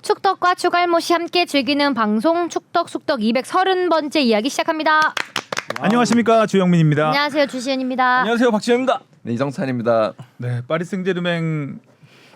축덕과 추갈못이 함께 즐기는 방송 축덕 숙덕 230번째 이야기 시작합니다. 안녕하십니까, 주영민입니다. 안녕하세요, 주시은입니다. 안녕하세요, 박지현입니다. 네, 이정찬입니다. 네, 파리 생제르맹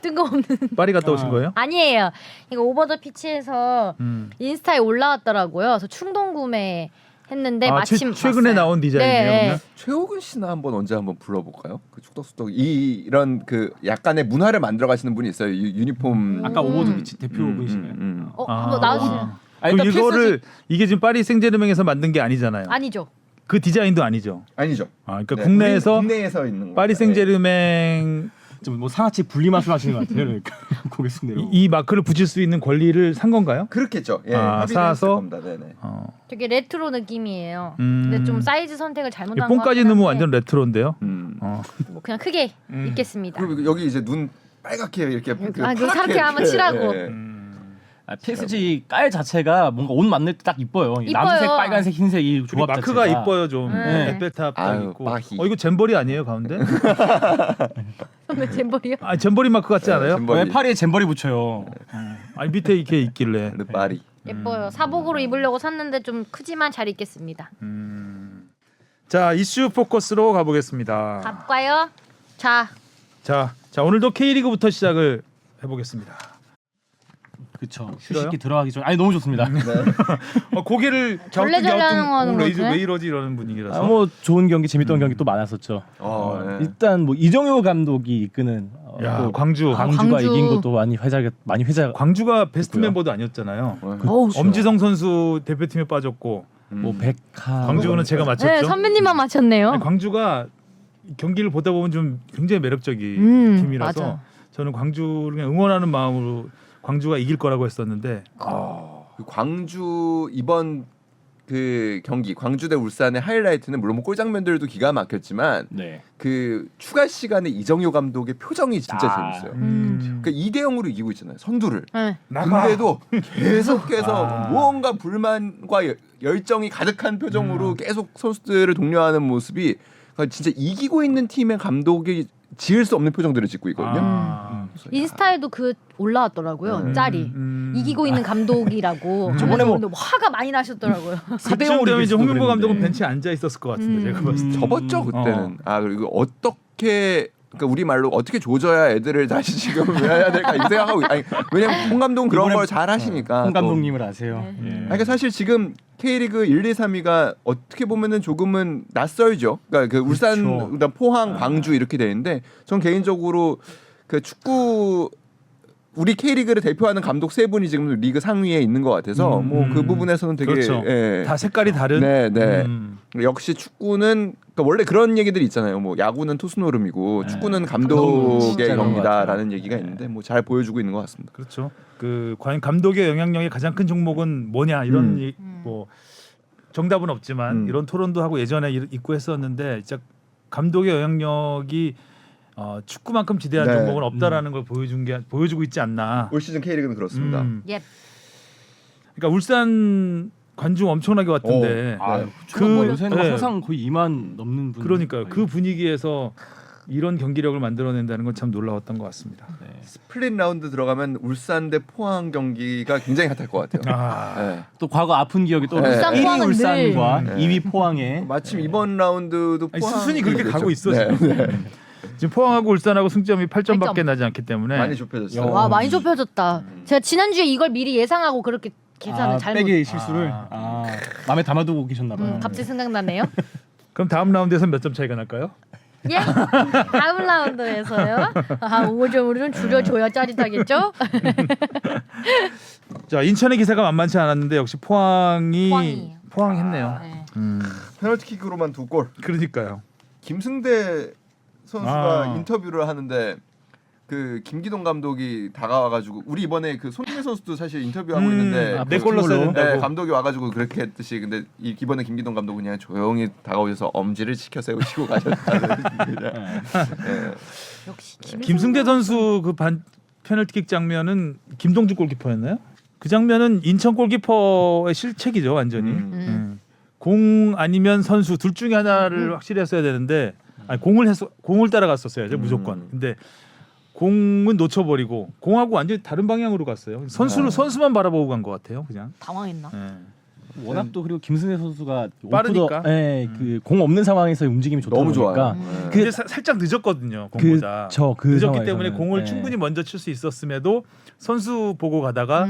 뜬금없는 파리 갔다 오신 거예요? 아니에요. 이거 오버 더 피치에서 인스타에 올라왔더라고요. 그래서 충동 구매했는데 마침 최근에 봤어요. 나온 디자인이에요. 네. 그러면? 최호근 씨나 언제 한번 불러볼까요? 그 축덕수덕 이런 그 약간의 문화를 만들어 가시는 분이 있어요. 유니폼. 아까 오버드 비치 대표분이시나요? 한번 나와주세요. 그럼 이거를 이게 지금 파리 생제르맹에서 만든 게 아니잖아요. 아니죠. 그 디자인도 아니죠. 아니죠. 그러니까 네, 국내에서 있는 파리 생제르맹 좀뭐 상하치 분리마술 하시는 것 같아요. 그러니까 고개 숙 내려. 이 마크를 붙일 수 있는 권리를 산 건가요? 그렇겠죠. 예, 아, 합의를 사서? 했을 겁니다. 네네. 되게 레트로 느낌이에요. 근데 좀 사이즈 선택을 잘못한 것 뽕까지 같긴 넣으면 한데 완전 레트로인데요. 뭐 그냥 크게 입겠습니다. 그리고 여기 이제 눈 빨갛게 이렇게 눈 파랗게 한번 칠하고. PSG 깔 자체가 뭔가 옷 만들 때 딱 이뻐요. 이 이뻐요. 남색, 빨간색, 흰색 이 그리고 조합 마크가 자체가. 이뻐요 좀. 네. 에펠탑 딱 아유, 있고. 빠히. 이거 잼버리 아니에요 가운데? 선배 잼버리요? 아 잼버리 마크 같지 않아요? 잼버리. 왜 파리에 잼버리 붙여요? 아니 밑에 이렇게 있길래. 르파리. 예뻐요. 사복으로 입으려고 샀는데 좀 크지만 잘 입겠습니다. 자 이슈 포커스로 가보겠습니다. 가볼까요? 자, 자 오늘도 K리그부터 시작을 해보겠습니다. 그렇죠. 싫어요? 휴식기 들어가기 전. 아니 너무 좋습니다. 고개를 절레절레하는 거 하는 거지? 왜 이러지 이러는 분위기라서. 뭐 좋은 경기, 재밌던 경기 또 많았었죠. 네. 일단 뭐 이정효 감독이 이끄는 야 또 광주가 광주. 이긴 것도 많이 회자. 광주가 베스트 그렇고요. 멤버도 아니었잖아요. 어우, 엄지성 선수 대표팀에 빠졌고 뭐 백하. 광주는 제가 맞췄죠. 네, 선배님만 맞췄네요. 아니, 광주가 경기를 보다 보면 좀 굉장히 매력적인 팀이라서 맞아. 저는 광주를 그냥 응원하는 마음으로 광주가 이길 거라고 했었는데 그 광주 이번 그 경기 광주 대 울산의 하이라이트는 물론 뭐 골 장면들도 기가 막혔지만 네. 그 추가 시간에 이정효 감독의 표정이 진짜 재밌어요. 그러니까 2대 0으로 이기고 있잖아요. 선두를. 네. 근데도 계속해서 아. 무언가 불만과 열정이 가득한 표정으로 계속 선수들을 독려하는 모습이 그러니까 진짜 이기고 있는 팀의 감독이 지을 수 없는 표정들을 짓고 있거든요. 인스타에도 그 올라왔더라고요. 짤이. 이기고 있는 감독이라고. 저번에 뭐 화가 많이 나셨더라고요. 4대0으로 그쯤 이제 홍명보 감독은 그랬는데. 벤치에 앉아 있었을 것 같은데 제가 봤을 때. 접었죠 그때는. 그리고 어떻게 그러니까 우리 말로 어떻게 조져야 애들을 다시 지금 해야 될까 이 생각하고 아니 왜냐면 홍 감독은 그런 이번에 걸 잘 하시니까. 홍 감독님을 아세요. 네. 예. 그러니까 사실 지금 K리그 1, 2, 3위가 어떻게 보면은 조금은 낯설죠. 그러니까 그 울산, 그렇죠. 그다음 포항, 광주 이렇게 돼 있는데 전 개인적으로 그 축구 우리 K리그를 대표하는 감독 세 분이 지금 리그 상위에 있는 것 같아서 뭐 그 부분에서는 되게 그렇죠. 예. 다 색깔이 다른. 네, 네. 역시 축구는 그러니까 원래 그런 얘기들이 있잖아요. 뭐 야구는 투수 노름이고 축구는 감독의 진짜 그런 것 경기다라는 같아요. 얘기가 있는데 뭐 잘 보여주고 있는 것 같습니다. 그렇죠. 그 과연 감독의 영향력이 가장 큰 종목은 뭐냐 이런 뭐 정답은 없지만 이런 토론도 하고 예전에 있고 했었는데 진짜 감독의 영향력이 축구만큼 지대한 네. 종목은 없다라는 걸 보여주고 있지 않나. 올 시즌 K리그는 그렇습니다. 예. 그러니까 울산 관중 엄청나게 왔던데. 그 요새는 네. 항상 거의 2만 넘는 분. 그러니까요. 그 분위기에서 이런 경기력을 만들어낸다는 건 참 놀라웠던 것 같습니다. 스플릿 라운드 들어가면 울산 대 포항 경기가 굉장히 핫할 것 같아요. 네. 또 과거 아픈 기억이 또 울산 1위 포항은 울산과 늘. 2위 포항에 마침 이번 라운드도 아니, 포항 수순이 그렇게 가고 있어 네. 지금. 지금 포항하고 울산하고 승점이 8점밖에 8점. 나지 않기 때문에 많이 좁혀졌어요. 야. 와, 많이 좁혀졌다. 제가 지난주에 이걸 미리 예상하고 그렇게 계산을 잘못. 빼기 실수를 마음에 담아두고 계셨나 봐요. 갑자기 생각나네요. 그럼 다음 라운드에서 몇 점 차이가 날까요? 예? 다음 라운드에서요? 5점으로 좀 줄여줘야 짜릿하겠죠? 자 인천의 기세가 만만치 않았는데 역시 포항이에요. 포항했네요. 네. 페널티킥으로만 2골. 그러니까요. 김승대 선수가 아. 인터뷰를 하는데 그 김기동 감독이 다가와가지고 우리 이번에 그 손흥민 선수도 사실 인터뷰하고 있는데 내 골로 써야 된다고. 네, 감독이 와가지고 그렇게 했듯이 근데 이번에 김기동 감독은 그냥 조용히 다가오셔서 엄지를 치켜 세우시고 가셨다는 역시 김승대 선수 그 페널티킥 장면은 김동주 골키퍼였나요? 그 장면은 인천 골키퍼의 실책이죠 완전히. 공 아니면 선수 둘 중에 하나를 확실히 했어야 되는데 공을 따라갔었어야죠 무조건. 근데 공은 놓쳐버리고 공하고 완전히 다른 방향으로 갔어요. 선수만 바라보고 간 것 같아요. 그냥. 당황했나? 예. 워낙 또 그리고 김승태 선수가 빠르니까. 그공 없는 상황에서 움직임이 좋다 너무 보니까 좋아요. 근데 살짝 늦었거든요. 공보다. 그 늦었기 상황에서는. 때문에 공을 네. 충분히 먼저 칠 수 있었음에도 선수 보고 가다가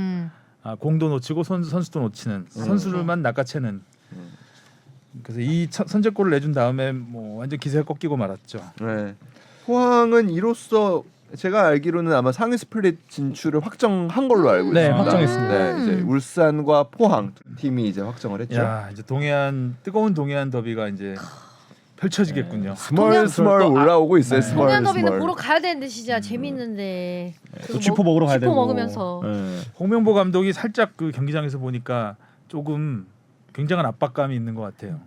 공도 놓치고 선수도 놓치는 선수를만 낚아채는. 그래서 이 선제골을 내준 다음에 뭐 완전 기세가 꺾이고 말았죠. 네. 포항은 이로써 제가 알기로는 아마 상위 스플릿 진출을 확정한 걸로 알고 네, 있습니다. 확정했습니다. 네, 이제 울산과 포항 두 팀이 이제 확정을 했죠. 야 이제 뜨거운 동해안 더비가 이제 펼쳐지겠군요. 스멀 올라오고 있어요. 스멀. 동해안 더비는 보러 가야 되는데 진짜 재밌는데. 또 쥐포 먹으러 가야 되고. 쥐포 먹으면서. 네. 홍명보 감독이 살짝 그 경기장에서 보니까 조금 굉장한 압박감이 있는 것 같아요.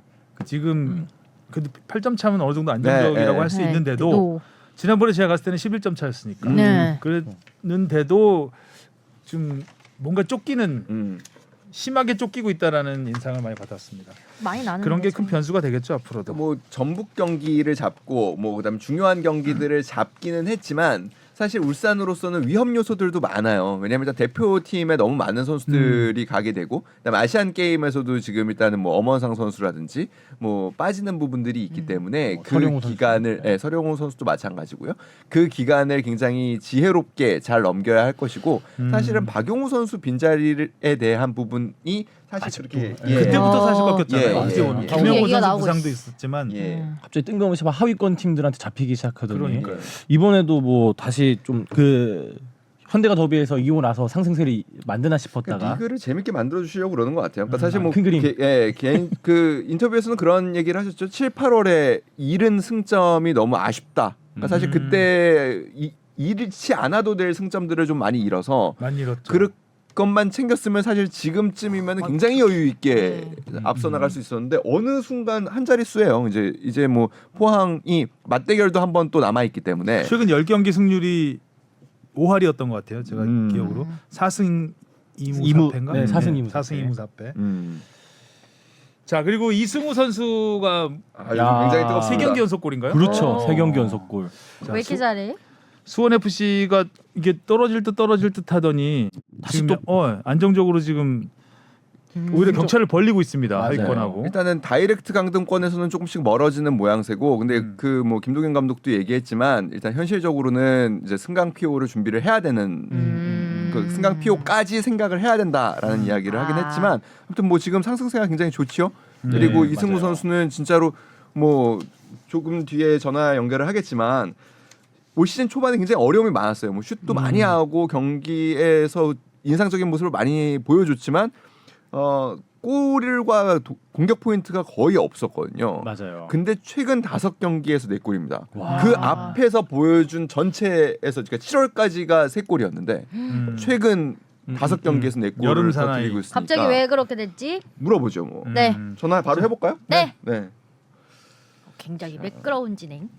지금 그 8점 차면 어느 정도 안정적이라고 네, 할 수 네. 있는데도 지난번에 제가 갔을 때는 11점 차였으니까 네. 그랬는데도 좀 뭔가 쫓기는 심하게 쫓기고 있다라는 인상을 많이 받았습니다. 많이 나는 그런 게 거죠. 큰 변수가 되겠죠 앞으로도. 뭐 전북 경기를 잡고 뭐 그다음 중요한 경기들을 잡기는 했지만 사실 울산으로서는 위험 요소들도 많아요. 왜냐하면 일단 대표팀에 너무 많은 선수들이 가게 되고, 그다음 아시안 게임에서도 지금 일단은 뭐 엄원상 선수라든지 뭐 빠지는 부분들이 있기 때문에 그 서령우 기간을, 서령우 선수도 마찬가지고요. 그 기간을 굉장히 지혜롭게 잘 넘겨야 할 것이고, 사실은 박용우 선수 빈자리에 대한 부분이 사실 그렇게 그때부터 사실 꺾였잖아요. 예, 어떻게 예, 보면 예. 김명훈 얘기가 선수 나오고 부상도 있었지만 예. 갑자기 뜬금없이 막 하위권 팀들한테 잡히기 시작하더니 그러니까요. 이번에도 뭐 다시 좀 그 현대가 더비에서 이기고 나서 상승세를 만드나 싶었다가 리그를 재밌게 만들어 주시려고 그러는 것 같아요. 그러니까 사실 뭐 큰 그림. 개인 그 인터뷰에서는 그런 얘기를 하셨죠. 7, 8월에 잃은 승점이 너무 아쉽다. 그러니까 사실 그때 잃지 않아도 될 승점들을 좀 많이 잃어서 많이 잃었죠. 그럴 것만 챙겼으면 사실 지금쯤이면 굉장히 여유 있게 앞서 나갈 수 있었는데 어느 순간 한 자릿수예요. 이제 뭐 포항이 맞대결도 한 번 또 남아 있기 때문에 최근 10경기 승률이 5할이었던 것 같아요. 제가 기억으로 4승 2무 4패인가? 네, 4승 2무 4승 2무 4패. 자 그리고 이승우 선수가 요즘 굉장히 뜨겁습니다. 3경기 연속골인가요? 그렇죠. 오. 3경기 연속골. 자, 왜 이렇게 잘해? 수원 FC가 이게 떨어질 듯 하더니 다시 지금 안정적으로 지금 오히려 격차를 벌리고 있습니다. 맞아요. 하위권하고. 일단은 다이렉트 강등권에서는 조금씩 멀어지는 모양새고, 근데 그 뭐 김동현 감독도 얘기했지만 일단 현실적으로는 이제 승강 피오를 준비를 해야 되는 그 승강 피오까지 생각을 해야 된다라는 이야기를 하긴 했지만 아무튼 뭐 지금 상승세가 굉장히 좋죠. 그리고 이승우 맞아요. 선수는 진짜로 뭐 조금 뒤에 전화 연결을 하겠지만 올 시즌 초반에 굉장히 어려움이 많았어요. 뭐 슛도 많이 하고 경기에서 인상적인 모습을 많이 보여줬지만 골과 공격 포인트가 거의 없었거든요. 맞아요. 근데 최근 5경기에서 4골입니다. 와. 그 앞에서 보여준 전체에서 그러니까 7월까지가 3골이었는데 최근 5경기에서 4골을 여름 사나이. 터뜨리고 있으니까 갑자기 왜 그렇게 됐지? 물어보죠. 뭐. 네. 전화 바로 해볼까요? 네. 네. 굉장히 매끄러운 진행.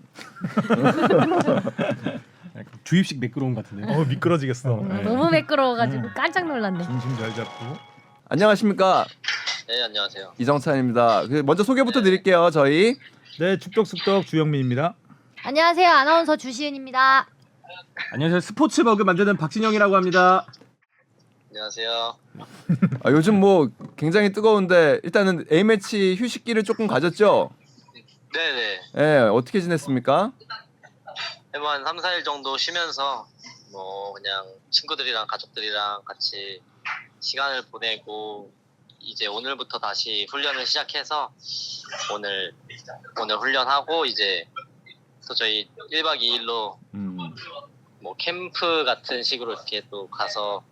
주입식 매끄러움 같은데. 미끄러지겠어. 너무 매끄러워가지고 깜짝 놀랐네. 중심 잘 잡고. 안녕하십니까. 네, 안녕하세요. 이정찬입니다. 먼저 소개부터 드릴게요. 저희 네, 축덕숙덕 주영민입니다. 안녕하세요. 아나운서 주시은입니다. 안녕하세요. 스포츠 버그 만드는 박진영이라고 합니다. 안녕하세요. 요즘 뭐 굉장히 뜨거운데 일단은 A매치 휴식기를 조금 가졌죠? 네네. 네, 어떻게 지냈습니까? 뭐 한 3, 4일 정도 쉬면서 뭐 그냥 친구들이랑 가족들이랑 같이 시간을 보내고 이제 오늘부터 다시 훈련을 시작해서 오늘 훈련하고 이제 또 저희 1박 2일로 뭐 캠프 같은 식으로 이렇게 또 가서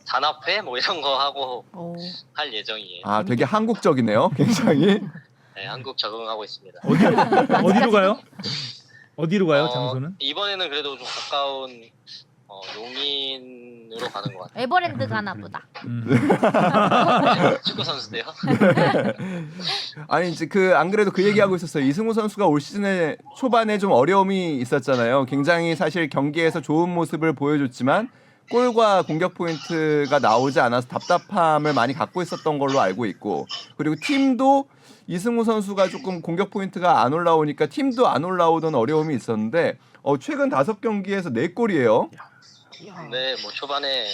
단합회 뭐 이런 거 하고 오. 할 예정이에요. 아, 되게 한국적이네요. 굉장히. 네, 한국 적응하고 있습니다. 어디로 가요? 어디로 가요? 장소는? 이번에는 그래도 좀 가까운 용인으로 가는 것 같아요. 에버랜드 가나 보다. 축구 선수인데요. 아니 이제 안 그래도 그 얘기하고 있었어요. 이승우 선수가 올 시즌에 초반에 좀 어려움이 있었잖아요. 굉장히 사실 경기에서 좋은 모습을 보여줬지만 골과 공격 포인트가 나오지 않아서 답답함을 많이 갖고 있었던 걸로 알고 있고 그리고 팀도 이승우 선수가 조금 공격 포인트가 안 올라오니까 팀도 안 올라오던 어려움이 있었는데 최근 5경기에서 4골이에요. 네, 뭐 초반에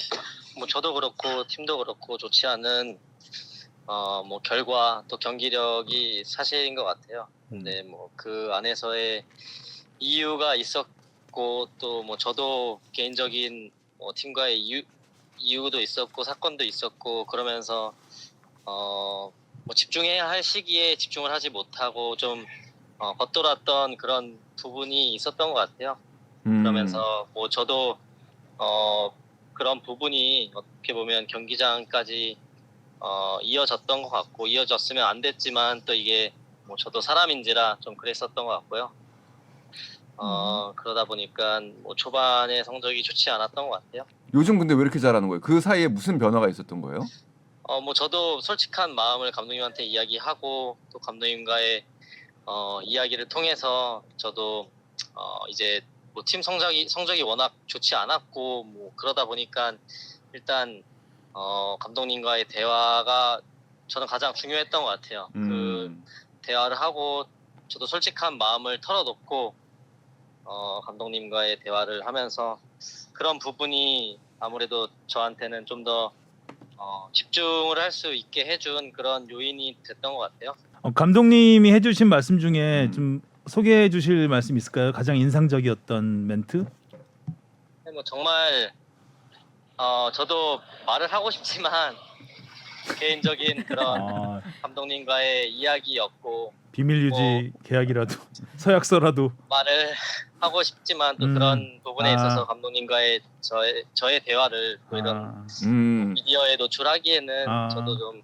뭐 저도 그렇고 팀도 그렇고 좋지 않은 뭐 결과 또 경기력이 사실인 것 같아요. 근데 뭐 그 안에서의 이유가 있었고 또 뭐 저도 개인적인 뭐 팀과의 이유도 있었고 사건도 있었고 그러면서 뭐 집중해야 할 시기에 집중을 하지 못하고 좀 겉돌았던 그런 부분이 있었던 것 같아요. 그러면서 뭐 저도 그런 부분이 어떻게 보면 경기장까지 이어졌던 것 같고 이어졌으면 안 됐지만 또 이게 뭐 저도 사람인지라 좀 그랬었던 것 같고요. 그러다 보니까 뭐 초반에 성적이 좋지 않았던 것 같아요. 요즘 근데 왜 이렇게 잘하는 거예요? 그 사이에 무슨 변화가 있었던 거예요? 뭐 저도 솔직한 마음을 감독님한테 이야기하고 또 감독님과의 이야기를 통해서 저도 이제 뭐 팀 성적이 워낙 좋지 않았고 뭐 그러다 보니까 일단 감독님과의 대화가 저는 가장 중요했던 것 같아요. 그 대화를 하고 저도 솔직한 마음을 털어놓고 감독님과의 대화를 하면서 그런 부분이 아무래도 저한테는 좀 더 집중을 할 수 있게 해준 그런 요인이 됐던 것 같아요. 감독님이 해주신 말씀 중에 좀 소개해주실 말씀 있을까요? 가장 인상적이었던 멘트? 네, 뭐 정말 저도 말을 하고 싶지만 개인적인 그런 감독님과의 이야기였고 비밀 유지 계약이라도 서약서라도 말을 하고 싶지만 또 그런 부분에 있어서 감독님과의 저의 대화를 또 이런 미디어에 노출하기에는 저도 좀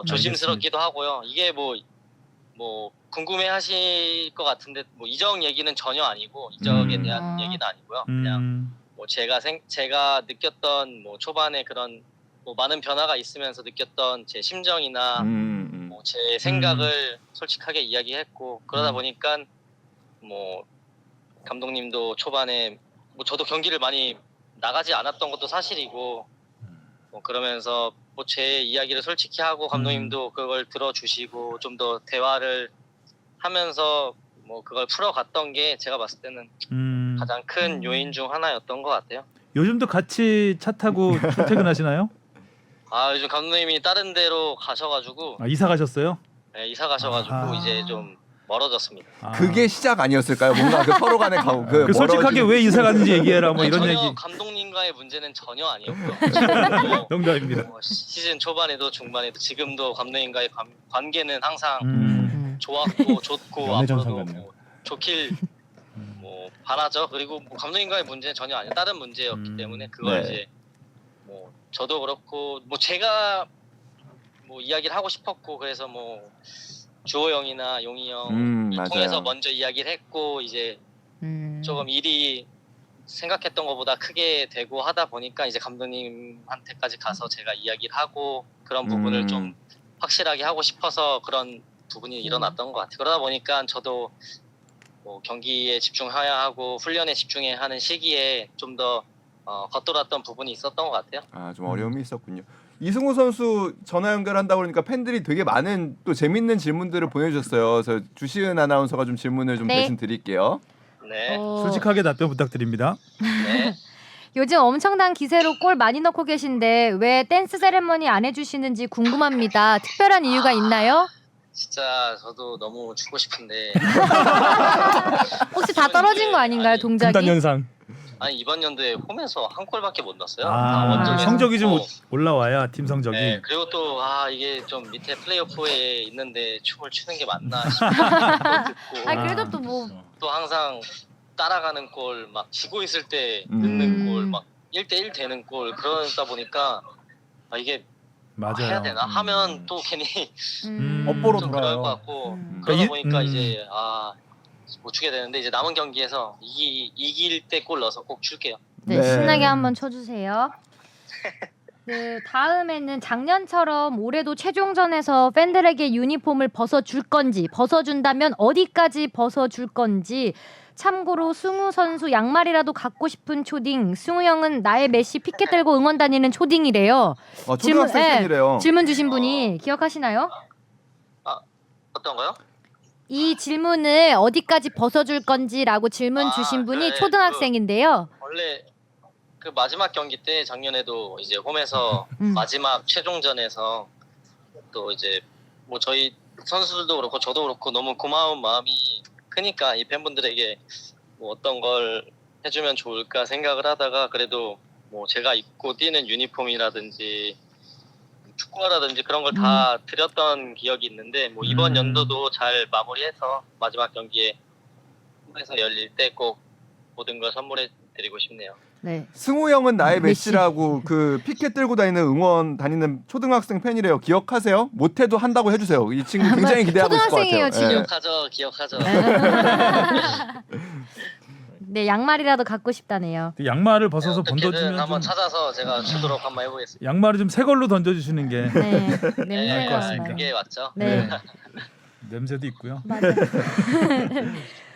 조심스럽기도 하고요. 이게 뭐 궁금해하실 것 같은데 뭐 이적 얘기는 전혀 아니고 이적에 대한 얘기는 아니고요. 그냥 뭐 제가 느꼈던 뭐 초반에 그런 뭐 많은 변화가 있으면서 느꼈던 제 심정이나 뭐 제 생각을 솔직하게 이야기했고 그러다 보니까 뭐 감독님도 초반에 뭐 저도 경기를 많이 나가지 않았던 것도 사실이고 뭐 그러면서 뭐 제 이야기를 솔직히 하고 감독님도 그걸 들어주시고 좀 더 대화를 하면서 뭐 그걸 풀어갔던 게 제가 봤을 때는 가장 큰 요인 중 하나였던 것 같아요. 요즘도 같이 차 타고 출퇴근하시나요? 요즘 감독님이 다른 데로 가셔가지고 이사 가셨어요? 네, 이사 가셔가지고 이제 좀 멀어졌습니다. 그게 시작 아니었을까요? 뭔가 그 서로 간에 그 솔직하게 왜 이사 갔는지 얘기해라 뭐 이런 전혀 얘기. 감독님과의 문제는 전혀 아니었고요. 농담입니다. 시즌 초반에도 중반에도 지금도 감독님과의 관계는 항상 좋았고 좋고 앞으로도 뭐 좋길 뭐 바라죠. 그리고 뭐 감독님과의 문제는 전혀 아니에요. 다른 문제였기 때문에 그걸 이제 뭐 저도 그렇고 뭐 제가 뭐 이야기를 하고 싶었고 그래서 뭐 주호 형이나 용희 형을 통해서 먼저 이야기를 했고 이제 조금 일이 생각했던 것보다 크게 되고 하다 보니까 이제 감독님한테까지 가서 제가 이야기를 하고 그런 부분을 좀 확실하게 하고 싶어서 그런 부분이 일어났던 것 같아요. 그러다 보니까 저도 뭐 경기에 집중해야 하고 훈련에 집중해야 하는 시기에 좀 더 겉돌았던 부분이 있었던 것 같아요. 좀 어려움이 있었군요. 이승우 선수 전화 연결한다고 그러니까 팬들이 되게 많은 또 재밌는 질문들을 보내주셨어요. 그래서 주시은 아나운서가 좀 질문을 좀 대신 드릴게요. 네. 솔직하게 답변 부탁드립니다. 네. 요즘 엄청난 기세로 골 많이 넣고 계신데 왜 댄스 세레머니 안 해주시는지 궁금합니다. 특별한 이유가 있나요? 진짜 저도 너무 주고 싶은데 혹시 다 떨어진 거 아닌가요, 동작이? 금단 현상. 아니 이번 연도에 홈에서 한 골밖에 못 넣었어요. 원정에서 성적이 좀 넣고. 올라와야 팀 성적이. 네, 그리고 또 이게 좀 밑에 플레이오프에 있는데 춤을 추는 게 맞나 싶은 생각도 듣고 그래도 또 뭐 또 항상 따라가는 골 막 지고 있을 때 넣는 골 막 1대1 되는 골 그러다 보니까 이게 맞아요. 해야 되나 하면 또 괜히 업보로 좀 그럴 것 돌아요. 같고 그러다 보니까 이제 못 추게 되는데 이제 남은 경기에서 이길 때 골 넣어서 꼭 출게요. 네, 신나게 한번 쳐주세요. 그 다음에는 작년처럼 올해도 최종전에서 팬들에게 유니폼을 벗어줄 건지, 벗어준다면 어디까지 벗어줄 건지, 참고로 승우 선수 양말이라도 갖고 싶은 초딩. 승우 형은 나의 메시 피켓 들고 응원 다니는 초딩이래요. 초등학생 팬이래요. 질문 주신 분이 기억하시나요? 어떤 거요? 이 질문을 어디까지 벗어줄 건지라고 질문 주신 분이 네, 초등학생인데요. 원래 그 마지막 경기 때 작년에도 이제 홈에서 마지막 최종전에서 또 이제 뭐 저희 선수들도 그렇고 저도 그렇고 너무 고마운 마음이 크니까 이 팬분들에게 뭐 어떤 걸 해주면 좋을까 생각을 하다가 그래도 뭐 제가 입고 뛰는 유니폼이라든지 축구화라든지 그런 걸 다 드렸던 기억이 있는데 뭐 이번 연도도 잘 마무리해서 마지막 경기에 홈에서 열릴 때 꼭 모든 걸 선물해 드리고 싶네요. 네. 승우 형은 나의 메시. 메시라고 그 피켓 들고 다니는 응원 다니는 초등학생 팬이래요. 기억하세요? 못해도 한다고 해주세요. 이 친구 굉장히 기대하고 있을 것 같아요. 초등학생이에요, 지금. 기억하죠. 네, 양말이라도 갖고 싶다네요. 양말을 벗어서 어떻게든 번져주면 한번 좀 찾아서 제가 주도록 한번 해보겠습니다. 양말을 좀 새 걸로 던져주시는 게 네. 것 냄새가 같습니다. 나요. 그게 맞죠? 네. 냄새도 있고요. 맞아요.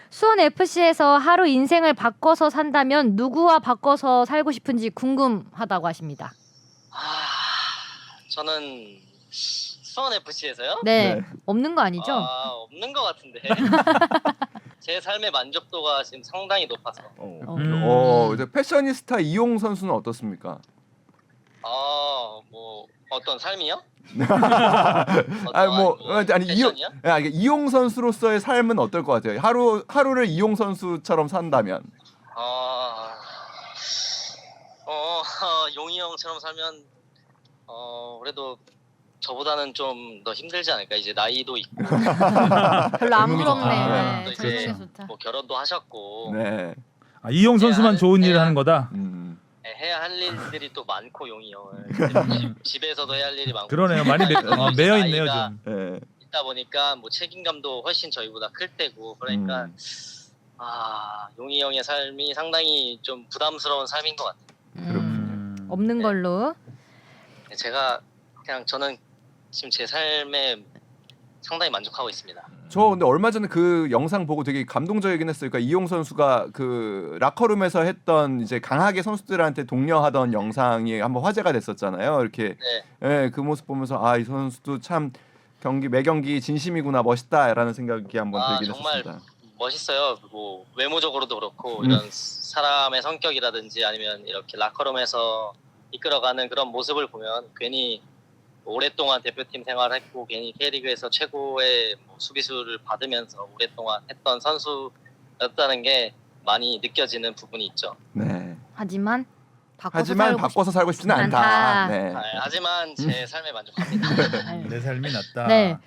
수원 FC에서 하루 인생을 바꿔서 산다면 누구와 바꿔서 살고 싶은지 궁금하다고 하십니다. 저는 수원 FC에서요? 네. 네. 없는 거 아니죠? 없는 것 같은데. 제 삶의 만족도가 지금 상당히 높아서. 이제 패셔니스타 이용 선수는 어떻습니까? 뭐 어떤 삶이요? 이용 선수로서의 삶은 어떨 것 같아요? 하루를 이용 선수처럼 산다면. 용이 형처럼 살면 그래도 저보다는 좀 더 힘들지 않을까. 이제 나이도 있고 별로 안 젊음이 부럽네. 좋다. 네, 또 젊음이 이제 좋다. 뭐 결혼도 하셨고 네. 이용 선수만 좋은 일을 하는 거다. 해야 할 일들이 또 많고 용이 형은 집에서도 해야 할 일이 많고 그러네요. 많이 매여 있네요 나이가 좀. 네. 있다 보니까 뭐 책임감도 훨씬 저희보다 클 때고 그러니까 용이 형의 삶이 상당히 좀 부담스러운 삶인 것 같아요. 없는 걸로. 제가 저는 지금 제 삶에 상당히 만족하고 있습니다. 저 근데 얼마 전에 그 영상 보고 되게 감동적이긴 했어요. 그러니까 이용 선수가 그 라커룸에서 했던 이제 강하게 선수들한테 독려하던 영상이 한번 화제가 됐었잖아요. 이렇게 그 모습 보면서 이 선수도 참 매 경기 진심이구나, 멋있다라는 생각이 한번 들긴 정말 했었습니다. 멋있어요. 뭐 외모적으로도 그렇고 이런 사람의 성격이라든지 아니면 이렇게 라커룸에서 이끌어가는 그런 모습을 보면 괜히 오랫동안 대표팀 생활했고 괜히 K리그에서 최고의 수비수를 받으면서 오랫동안 했던 선수였다는 게 많이 느껴지는 부분이 있죠. 네. 하지만 바꿔서 살고 싶지는 않다. 네. 하지만 제 삶에 만족합니다. 내 삶이 낫다. 네.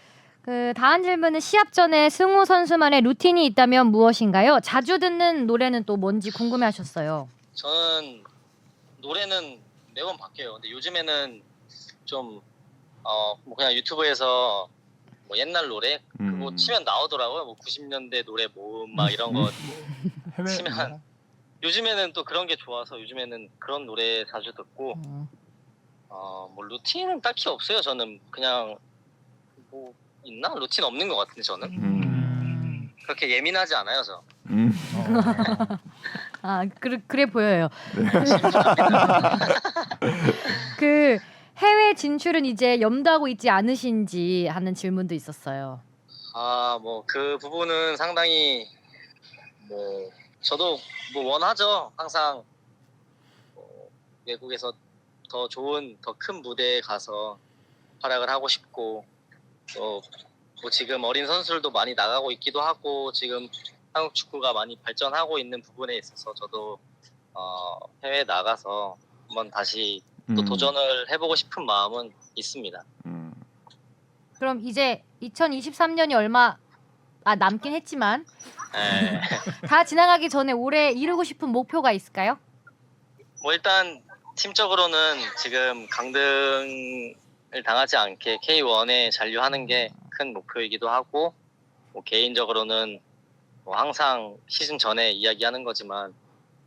그 다음 질문은 시합 전에 승우 선수만의 루틴이 있다면 무엇인가요? 자주 듣는 노래는 또 뭔지 궁금해하셨어요. 저는 노래는 매번 바뀌어요. 근데 요즘에는 좀 뭐 그냥 유튜브에서 뭐 옛날 노래 그거 치면 나오더라고요. 뭐 90년대 노래 모음 막 이런 거 치면 요즘에는 또 그런 게 좋아서 요즘에는 그런 노래 자주 듣고 뭐 루틴은 딱히 없어요. 저는 그냥 뭐 있나? 루틴 없는 것 같은데 저는 그렇게 예민하지 않아요. 저. 그래 보여요. 그 해외 진출은 이제 염두하고 있지 않으신지 하는 질문도 있었어요. 뭐 그 부분은 상당히 뭐 저도 뭐 원하죠. 항상 외국에서 더 좋은 더 큰 무대에 가서 활약을 하고 싶고 또 뭐 지금 어린 선수들도 많이 나가고 있기도 하고 지금 한국 축구가 많이 발전하고 있는 부분에 있어서 저도 해외에 나가서 한번 다시 또 도전을 해보고 싶은 마음은 있습니다. 그럼 이제 2023년이 얼마 남긴 했지만 다 지나가기 전에 올해 이루고 싶은 목표가 있을까요? 뭐 일단 팀적으로는 지금 강등을 당하지 않게 K1에 잔류하는 게 큰 목표이기도 하고 뭐 개인적으로는 뭐 항상 시즌 전에 이야기하는 거지만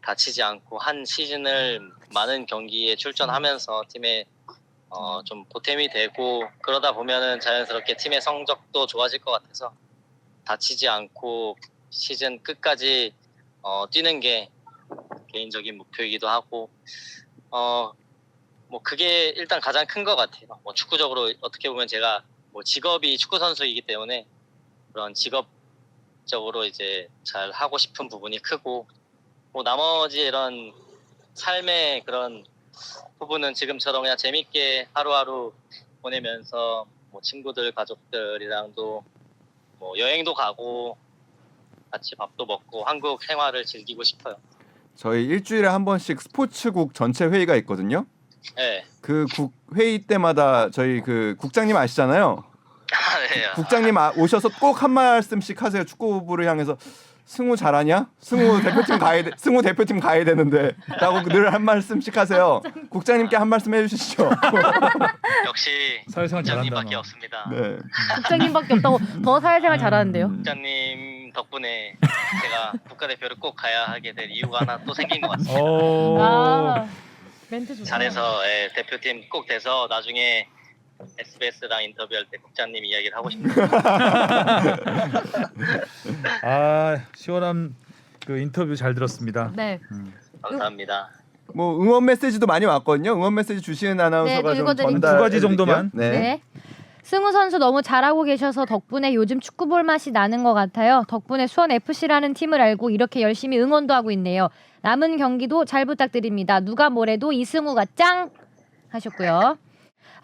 다치지 않고 한 시즌을 많은 경기에 출전하면서 팀에 좀 보탬이 되고 그러다 보면은 자연스럽게 팀의 성적도 좋아질 것 같아서 다치지 않고 시즌 끝까지 뛰는 게 개인적인 목표이기도 하고 뭐 그게 일단 가장 큰 것 같아요. 뭐 축구적으로 어떻게 보면 제가 뭐 직업이 축구 선수이기 때문에 그런 직업적으로 이제 잘 하고 싶은 부분이 크고 뭐 나머지 이런 삶의 그런 부분은 지금처럼 그냥 재밌게 하루하루 보내면서 뭐 친구들 가족들이랑도 뭐 여행도 가고 같이 밥도 먹고 한국 생활을 즐기고 싶어요. 저희 일주일에 한 번씩 스포츠국 전체 회의가 있거든요. 네. 그 국 회의 때마다 저희 그 국장님 아시잖아요. 네. 국장님 오셔서 꼭 한 말씀씩 하세요. 축구부를 향해서 승우 잘하냐? 승우 대표팀 가야 되는데 라고 늘 한 말씀씩 하세요. 국장님께 한 말씀 해주시죠. 역시 사회생활 잘한다, 국장님밖에 너. 없습니다. 네. 국장님밖에 없다고 더 사회생활 잘하는데요. 국장님 덕분에 제가 국가대표를 꼭 가야 하게 될 이유가 하나 또 생긴 것 같습니다. 아, 멘트 좋다. 잘해서 대표팀 꼭 돼서 나중에 SBS랑 인터뷰할 때 국장님 이야기를 하고 싶네요. 아 시원한 그 인터뷰 잘 들었습니다. 네. 감사합니다. 뭐 응원 메시지도 많이 왔거든요. 응원 메시지 주시은 아나운서가 네, 좀 읽어드릴게요. 전달. 두 가지 정도만. 네. 네. 승우 선수 너무 잘하고 계셔서 덕분에 요즘 축구 볼 맛이 나는 것 같아요. 덕분에 수원 FC라는 팀을 알고 이렇게 열심히 응원도 하고 있네요. 남은 경기도 잘 부탁드립니다. 누가 뭐래도 이승우가 짱 하셨고요.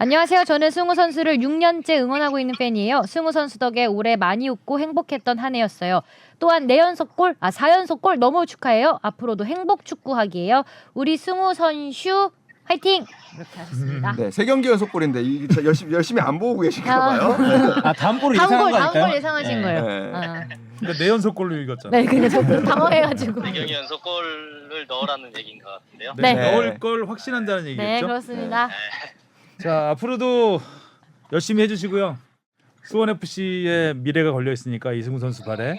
안녕하세요. 저는 승우 선수를 6년째 응원하고 있는 팬이에요. 승우 선수 덕에 올해 많이 웃고 행복했던 한 해였어요. 또한 4연속 골 너무 축하해요. 앞으로도 행복 축구하기예요. 우리 승우 선수 화이팅! 이렇게 하셨습니다. 네, 3경기 연속골인데 이게 열심히 안 보고 계신가 봐요. 아 다음 골을 다음 예상한 골 거 아닐까요? 예상하신 네. 거예요. 네. 아. 그러니까 4연속골로 읽었잖아. 네, 그러니까 저 좀 당황해가지고. 4경기 연속골을 넣으라는 얘기인 것 같은데요. 네. 네. 넣을 걸 확신한다는 얘기겠죠. 네, 그렇습니다. 자 앞으로도 열심히 해주시고요. 수원 FC의 미래가 걸려 있으니까 이승우 선수 발에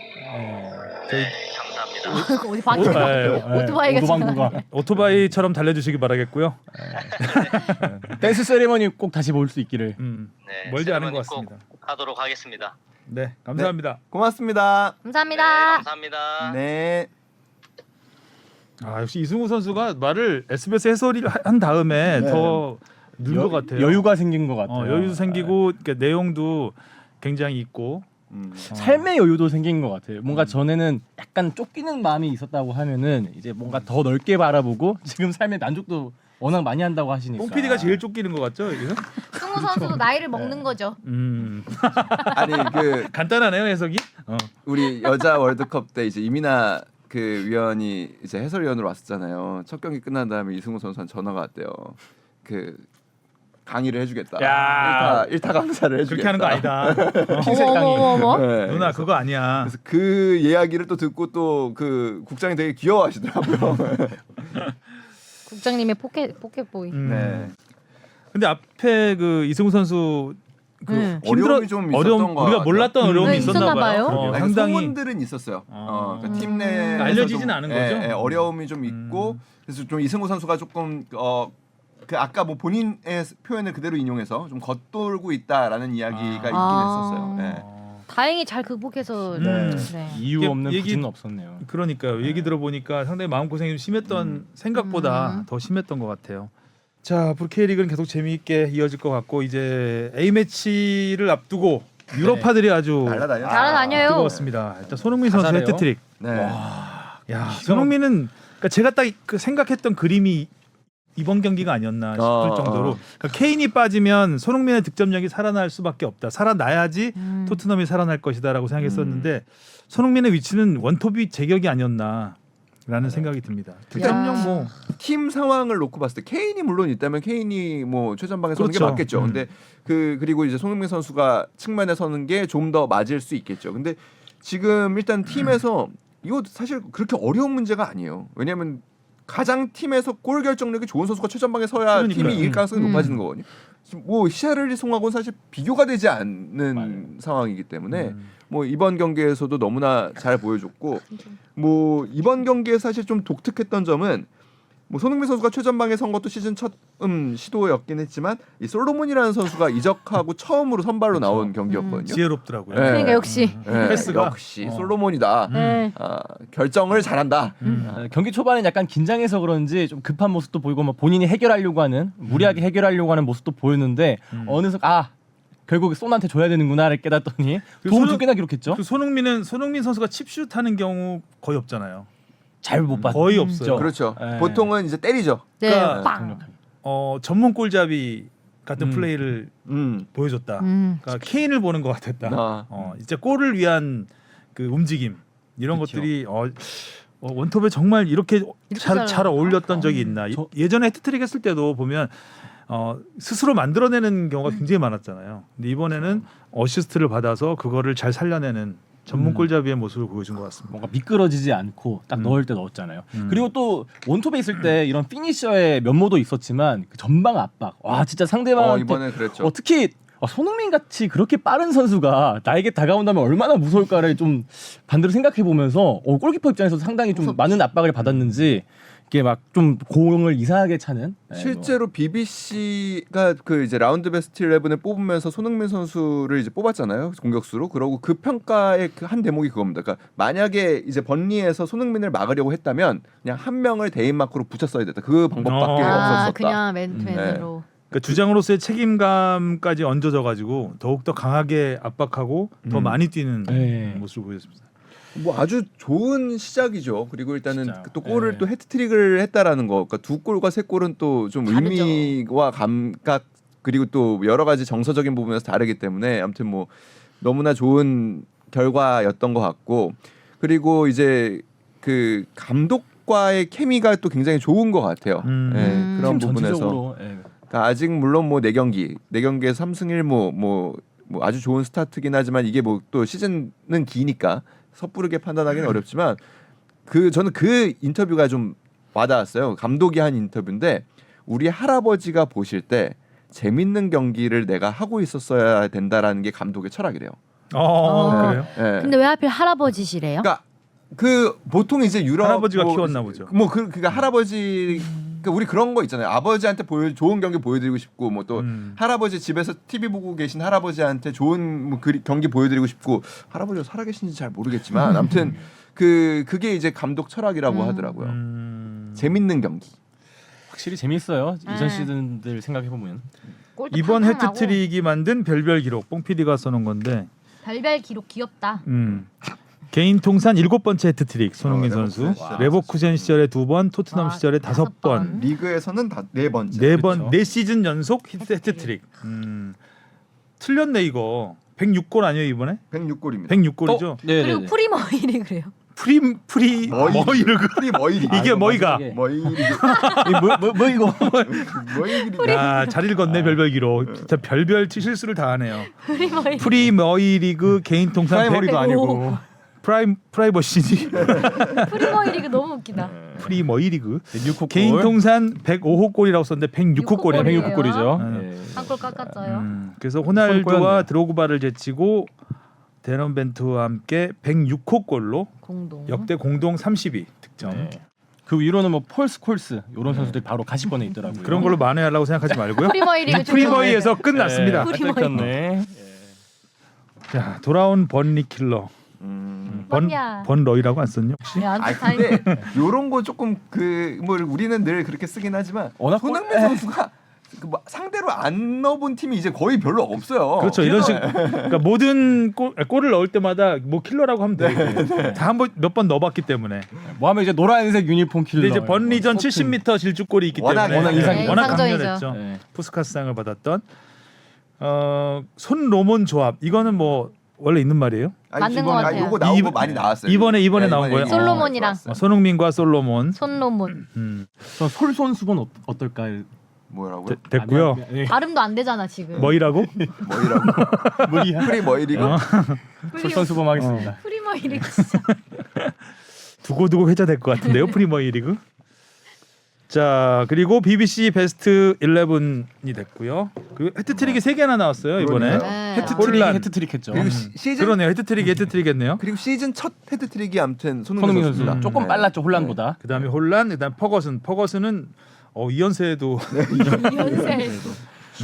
저희 감사합니다. 어디 방금 오토바이가 지금. 오도방구가 오토바이처럼 달려주시기 바라겠고요. 댄스 세리머니 꼭 다시 볼 수 있기를. 네, 멀지 않은 것 세레머니 같습니다. 꼭 하도록 하겠습니다. 네, 감사합니다. 고맙습니다. 네, 감사합니다. 감사합니다. 네. 아 역시 이승우 선수가 말을 SBS 해설을 한 다음에 네. 더 는 것 같아요. 여유가 생긴 것 같아요. 여유도 생기고 그러니까 내용도 굉장히 있고 삶의 여유도 생긴 것 같아요. 뭔가 전에는 약간 쫓기는 마음이 있었다고 하면은 이제 뭔가 더 넓게 바라보고 지금 삶의 만족도 워낙 많이 한다고 하시니까. 뽕 PD가 제일 쫓기는 것 같죠? 이거? 승우 선수도 나이를 먹는 거죠. 아니 그 간단하네요 해석이. 우리 여자 월드컵 때 이제 이민아 그 위원이 이제 해설위원으로 왔었잖아요. 첫 경기 끝난 다음에 이승우 선수한테 전화가 왔대요. 그 강의를 해주겠다. 야. 일타 강사를 해주겠다. 그렇게 하는 거 아니다. 흰색 강의. 어머. 네. 누나 그거 아니야. 그래서 그 이야기를 또 듣고 또 그 국장이 되게 귀여워하시더라고요. 국장님의 포켓보이. 네. 근데 앞에 그 이승우 선수 그 어려움이 좀 있었던 것 우리가 같아요. 몰랐던 어려움이 네, 있었나 있었나 봐요. 봐요. 아니, 상당히 소문들은 있었어요. 그러니까 팀 내에서 알려지진 좀, 않은 거죠? 어려움이 좀 있고 그래서 좀 이승우 선수가 조금 그 아까 뭐 본인의 표현을 그대로 인용해서 좀 겉돌고 있다라는 이야기가 있긴 했었어요. 네. 다행히 잘 극복해서. 네. 네. 이유 이게 없는 얘기- 부진은 없었네요. 그러니까요. 얘기 들어보니까 상당히 마음고생이 좀 심했던 생각보다 더 심했던 것 같아요. 자, 앞으로 K리그는 계속 재미있게 이어질 것 같고 이제 A매치를 앞두고 유럽파들이 아주 날라다녀. 날아다녀요. 뜨거웠습니다. 일단 손흥민 선수 가사래요? 해트트릭. 네. 야, 손흥민은 그러니까 제가 딱 그 생각했던 그림이 이번 경기가 아니었나 싶을 정도로 그러니까 케인이 빠지면 손흥민의 득점력이 살아날 수밖에 없다. 살아나야지 토트넘이 살아날 것이다라고 생각했었는데 손흥민의 위치는 원톱이 제격이 아니었나라는 생각이 듭니다. 득점력 야. 뭐 팀 상황을 놓고 봤을 때 케인이 물론 있다면 케인이 뭐 최전방에 서는 그렇죠. 게 맞겠죠. 근데 그리고 이제 손흥민 선수가 측면에 서는 게 좀 더 맞을 수 있겠죠. 근데 지금 일단 팀에서 이거 사실 그렇게 어려운 문제가 아니에요. 왜냐하면 가장 팀에서 골 결정력이 좋은 선수가 최전방에 서야 그러니까요. 팀이 이길 가능성이 높아지는 거거든요. 지금 뭐 히샤를리송하고는 사실 비교가 되지 않는 상황이기 때문에 뭐 이번 경기에서도 너무나 잘 보여줬고 뭐 이번 경기에 사실 좀 독특했던 점은 뭐 손흥민 선수가 최전방에 선 것도 시즌 첫 시도였긴 했지만 이 솔로몬이라는 선수가 이적하고 처음으로 선발로 나온 경기였거든요. 지혜롭더라고요. 네. 그러니까 역시. 패스가. 역시 솔로몬이다. 네. 결정을 잘한다. 경기 초반에 약간 긴장해서 그런지 좀 급한 모습도 보이고 막 본인이 해결하려고 하는 무리하게 해결하려고 하는 모습도 보였는데 어느 순간 결국 손한테 줘야 되는구나를 깨닫더니 도움 두 개나 기록했죠. 그 손흥민 선수가 칩슛 하는 경우 거의 없잖아요. 잘 못 봤죠. 거의 없어요. 그렇죠. 네. 보통은 이제 때리죠. 네. 그러니까 빵. 전문 골잡이 같은 플레이를 보여줬다. 그러니까 케인을 보는 것 같았다. 이제 골을 위한 그 움직임 이런 그쵸. 것들이 원톱에 정말 이렇게 잘 어울렸던 적이 있나? 예전에 헤트트릭 했을 때도 보면 스스로 만들어내는 경우가 굉장히 많았잖아요. 근데 이번에는 어시스트를 받아서 그거를 잘 살려내는 전문 골잡이의 모습을 보여준 것 같습니다. 뭔가 미끄러지지 않고 딱 넣을 때 넣었잖아요. 그리고 또 원톱에 있을 때 이런 피니셔의 면모도 있었지만 그 전방 압박. 와 진짜 상대방한테 이번에 그랬죠. 특히 손흥민 같이 그렇게 빠른 선수가 나에게 다가온다면 얼마나 무서울까를 좀 반대로 생각해 보면서 골키퍼 입장에서 상당히 좀 많은 압박을 받았는지 이게 막 좀 공을 이상하게 차는. 실제로 BBC가 그 이제 라운드 베스트 11을 뽑으면서 손흥민 선수를 이제 뽑았잖아요. 공격수로. 그러고 그 평가의 그 한 대목이 그겁니다. 그러니까 만약에 이제 번리에서 손흥민을 막으려고 했다면 그냥 한 명을 대인 마크로 붙였어야 됐다. 그 방법밖에 없었었다. 그냥 맨투맨으로. 그러니까 주장으로서의 책임감까지 얹어져 가지고 더욱 더 강하게 압박하고 더 많이 뛰는 모습을 보였습니다. 뭐 아주 좋은 시작이죠. 그리고 일단은 진짜. 또 골을 또 해트트릭을 했다라는 거. 그러니까 두 골과 세 골은 또 좀 의미와 감각 그리고 또 여러 가지 정서적인 부분에서 다르기 때문에 아무튼 뭐 너무나 좋은 결과였던 것 같고 그리고 이제 그 감독과의 케미가 또 굉장히 좋은 것 같아요. 예, 그런 팀 부분에서 전체적으로, 그러니까 아직 물론 뭐 4경기에서 3승 1무 뭐 아주 좋은 스타트긴 하지만 이게 뭐 또 시즌은 기니까 섣부르게 판단하기는 어렵지만 저는 그 인터뷰가 좀 와닿았어요. 감독이 한 인터뷰인데 우리 할아버지가 보실 때 재밌는 경기를 내가 하고 있었어야 된다라는 게 감독의 철학이래요. 그래요? 예. 근데 왜 하필 할아버지시래요? 그러니까 그 보통 이제 유럽 할아버지가 키웠나 보죠. 그러니까 할아버지 그러니까 우리 그런 거 있잖아요. 아버지한테 좋은 경기 보여드리고 싶고 뭐 또 할아버지 집에서 TV 보고 계신 할아버지한테 좋은 뭐 경기 보여드리고 싶고 할아버지가 살아계신지 잘 모르겠지만 아무튼 그게 이제 감독 철학이라고 하더라고요. 재밌는 경기. 확실히 재밌어요. 이전 시즌들 생각해 보면. 이번 헤트트릭이 만든 별별 기록 뽕피디가 써놓은 건데 별별 기록 귀엽다. 개인 통산 7번째 헤트트릭 손흥민 선수. 레버쿠젠 레버쿠젠 시절에 2번, 토트넘 와, 시절에 5번. 5번. 리그에서는 다 4번째. 4번, 4시즌 연속 헤트트릭. 틀렸네 이거. 106골 아니에요 이번에? 106골입니다. 106골이죠. 그리고 프리머일이 그래요. 프리 머이르그. 프리 머이리. 이게 머이가. 머이리. 뭐 이거? 머이리. 잘 읽었네 별별 기록. 진짜 별별 실수를 다 하네요. 프리머일. 프리 머이리그 개인 통산 프라이머리도 아니고. 프라이버시지. 프리머일이 너무 웃기다. 프리 머이리그 106골. 개인 통산 105호 골이라고 썼는데 106호 골이에요. 106골이죠. 한 골 깎았어요. 그래서 손 꼬였네. 호날두와 드로그바를 제치고 데넌 벤투와 함께 106호 골로 공동. 역대 공동 32 득점. 네. 그 위로는 뭐 폴 스콜스 이런 선수들이 바로 가시권에 있더라고요. 그런 걸로 만회하려고 생각하지 말고요. 프리머일이 프리머이에서 끝났습니다. 네. 자, 돌아온 번리 킬러. 번야. 번러이라고 안 썼냐? 혹시? 네, 안 아 좋다. 근데 요런 거 조금 뭐 우리는 늘 그렇게 쓰긴 하지만 워낙 손흥민 선수가 뭐 상대로 안 넣어본 팀이 이제 거의 별로 없어요. 그렇죠. 이런 식 그러니까 모든 골을 넣을 때마다 뭐 킬러라고 하면 되고 다 몇 번 넣어봤기 때문에. 뭐 하면 이제 노란색 유니폼 킬러. 근데 이제 번리전 70m 질주골이 있기 워낙 때문에 인상이죠. 워낙 인상적이죠. 강렬했죠. 네. 푸스카스상을 받았던 손로몬 조합 이거는 뭐 원래 있는 말이에요? 맞는 것 같아요. 요거 나온 거 많이 나왔어요. 이번에 나온 거예요? 솔로몬이랑. 손흥민과 솔로몬. 손로몬. 저 솔손수건 어떨까요? 뭐라고요? 됐고요. 네. 발음도 안 되잖아 지금. 뭐이라고? 머이라고? 뭐야? 프리 머이리고? 솔선수범 하겠습니다. 프리머일이 진짜. 두고두고 회자될 것 같은데요, 프리미어리그. 자 그리고 BBC 베스트 11이 됐고요. 그리고 헤트트릭이 3개나 나왔어요 이번에. 그러네요. 네. 헤트트릭 혼란. 헤트트릭 했죠. 그리고 시즌 그러네요. 헤트트릭 했네요. 그리고 시즌 첫 헤드트릭이 아무튼 손흥민 손흥민 선수 선수입니다. 조금 네. 빨랐죠 혼란보다. 그다음에 혼란, 그다음 퍼거슨은 이연세도 연세.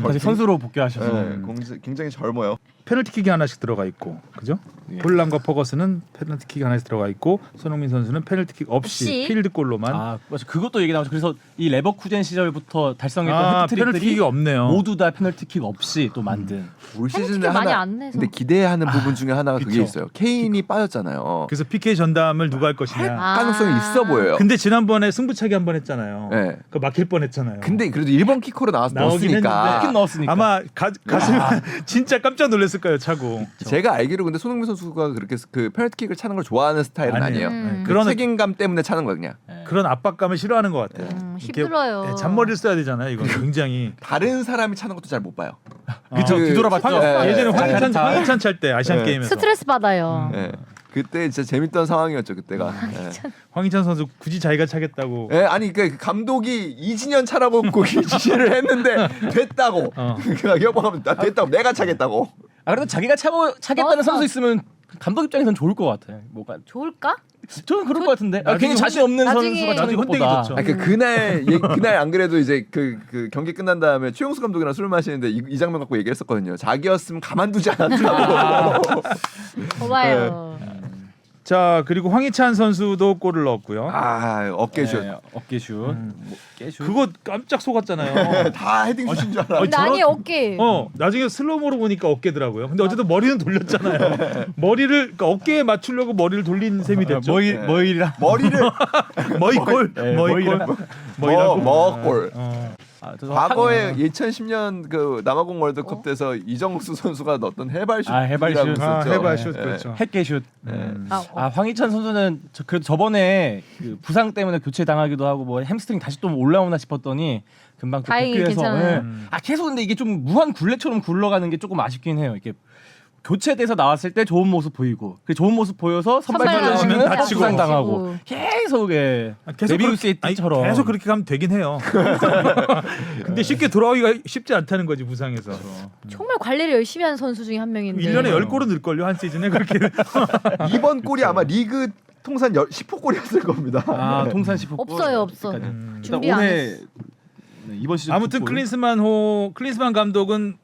다시 선수로 복귀하셔서 네, 굉장히 젊어요. 페널티킥이 하나씩 들어가 있고, 그죠? 예. 혼란과 퍼거슨은 페널티킥 하나씩 들어가 있고, 손흥민 선수는 페널티킥 없이 없이? 필드골로만. 아 맞아 그것도 얘기 나오죠. 그래서 이 레버쿠젠 시절부터 달성했던 헤트트릭들이 페널티킥이 없네요. 모두 다 페널티킥 없이 또 만든. 올 시즌에 페널티킥 많이 하나 안 내서. 근데 기대하는 부분 중에 하나가 그게 그쵸. 있어요. 케인이 빠졌잖아요. 그래서 PK 전담을 누가 할 것이냐. 가능성이 있어 보여요. 근데 지난번에 승부차기 한 번 했잖아요. 네. 그 막힐 뻔했잖아요. 근데 그래도 1번 키커로 나와서 나오긴 넣었으니까 킨 넣었으니까. 아마 가슴 진짜 깜짝 놀랐을 거예요, 차고. 제가 알기로 근데 손흥민 선수가 그렇게 그 페널티킥을 차는 걸 좋아하는 스타일은 아니에요. 아니에요. 음. 그 그런 책임감 때문에 차는 거야 그냥. 그런 압박감을 싫어하는 것 같아요. 이렇게, 힘들어요. 잔머리를 써야 되잖아요. 이건 굉장히. 다른 사람이 차는 것도 잘 못 봐요. 그쵸 그- 뒤돌아봤죠. 네. 예전에 네. 황희찬 찰 때 아시안 네. 게임에서 스트레스 받아요. 네. 그때 진짜 재밌던 상황이었죠 그때가. 네. 황희찬 선수 굳이 자기가 차겠다고. 네, 아니 그 감독이 이진현 차라고 거기 지시를 했는데 됐다고. 그러니까 여보하면 나 됐다고 내가 차겠다고. 아 그래도 자기가 차겠다는 맞아. 선수 있으면 감독 입장에선 좋을 것 같아. 뭐가 좋을까? 저는 그럴 것 같은데. 아, 괜히 나중에 자신 없는 나중에- 선수가 차는 나중에 혼내기 것보다. 좋죠. 아, 그날 안 그래도 이제 그 경기 끝난 다음에 최용수 감독이랑 술 마시는데 이 장면 갖고 얘기했었거든요. 자기였으면 가만두지 않았다고. 좋아요. 자 그리고 황희찬 선수도 골을 넣었고요. 아 어깨슛. 네, 어깨슛. 뭐, 깨슛. 그거 깜짝 속았잖아요. 다 헤딩슛인 줄 알아. 근데 아니 어깨. 나중에 슬로모로 보니까 어깨더라고요. 근데 어쨌든 머리는 돌렸잖아요. 그러니까 어깨에 맞추려고 머리를 돌린 셈이 됐죠. 머이랑 머리를 머이골, 네, 머이골, 머골. 과거에 아, 2010년 그 남아공 월드컵 때서 이정수 선수가 넣었던 해발슛. 해발슛. 해발슛 네. 그렇죠. 핵깨슛. 황희찬 선수는 그래도 저번에 그 부상 때문에 교체 당하기도 하고 뭐 햄스트링 다시 또 올라오나 싶었더니 금방 또 다행히 복귀해서. 괜찮아요. 계속 근데 이게 좀 무한 굴레처럼 굴러가는 게 조금 아쉽긴 해요. 이게 교체돼서 나왔을 때 좋은 모습 보이고 그 좋은 모습 보여서 선발 선발 던지면 나오면 다치고. 부상 당하고 계속 메비우스의 띠처럼 계속 그렇게 가면 되긴 해요. 근데 쉽게 돌아오기가 쉽지 않다는 거지 부상에서. 정말 관리를 열심히 하는 선수 중에 한 명인데. 1년에 10골은 넣을걸요 한 시즌에 그렇게. 이번 골이 아마 리그 통산 10호 골이었을 겁니다. 통산 10호 없어요, 없어. 일단 준비 안 올해 했어. 이번 시즌 아무튼 두 골. 클린스만 감독은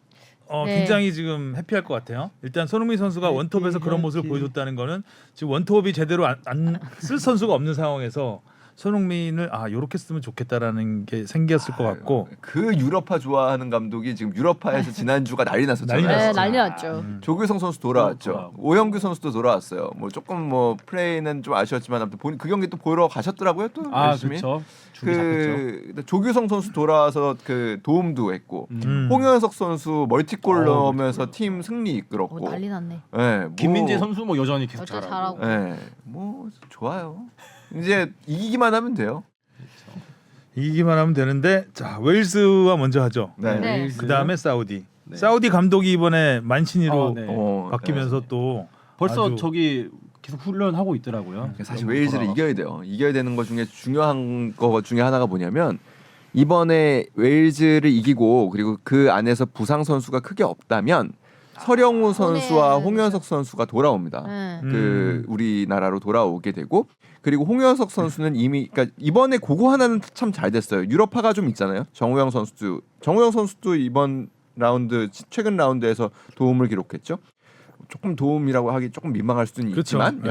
네. 굉장히 지금 해피할 것 같아요. 일단 손흥민 선수가 원톱에서 그런 모습을 보여줬다는 거는 지금 원톱이 제대로 안 쓸 선수가 없는 상황에서 손흥민을 요렇게 쓰면 좋겠다라는 게 생겼을 것 같고. 그 유럽파 좋아하는 감독이 지금 유럽파에서 지난주가 난리 났었잖아요. 난리 네, 났어. 난리 났죠. 조규성 선수 돌아왔죠. 돌아오고. 오영규 선수도 돌아왔어요. 뭐 조금 뭐 플레이는 좀 아쉬웠지만 아무튼 그 경기 또 보러 가셨더라고요. 또 열심히. 그렇죠. 준비 잘했죠. 조규성 선수 돌아와서 그 도움도 했고 음. 홍현석 선수 멀티골 어, 넣으면서 팀 승리 이끌었고. 난리 났네. 네, 뭐, 김민재 선수 뭐 여전히 계속 진짜 잘하고. 잘하고. 네, 뭐 좋아요. 이제 이기기만 하면 돼요. 이기만 하면 되는데 자 웨일스와 먼저 하죠. 네. 네. 그 다음에 사우디. 네. 사우디 감독이 이번에 만치니로 네. 바뀌면서 또 벌써 아주- 저기 계속 훈련하고 있더라고요. 사실 웨일즈를 이겨야 돼요. 이겨야 되는 것 중에 중요한 거 중에 하나가 뭐냐면 이번에 웨일즈를 이기고 그리고 그 안에서 부상 선수가 크게 없다면 서령우 선수와 오늘- 홍현석 선수가 돌아옵니다. 네. 그 우리나라로 돌아오게 되고 그리고 홍현석 선수는 이미 그러니까 이번에 그거 하나는 참 잘 됐어요. 유럽파가 좀 있잖아요. 정우영 선수도 이번 라운드 최근 라운드에서 도움을 기록했죠. 조금 도움이라고 하기 조금 민망할 수는 그렇죠. 있지만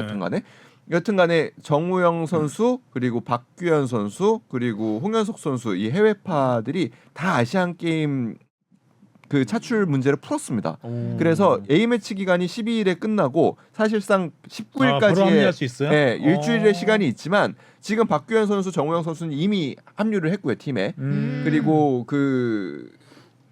여튼간에 정우영 선수 그리고 박규현 선수 그리고 홍현석 선수 이 해외파들이 다 아시안 게임 그 차출 문제를 풀었습니다. 그래서 A 매치 기간이 12일에 끝나고 사실상 바로 19일까지의 합류할 수 있어요? 일주일의 시간이 있지만 지금 박규현 선수, 정우영 선수는 이미 합류를 했고요 팀에. 그리고 그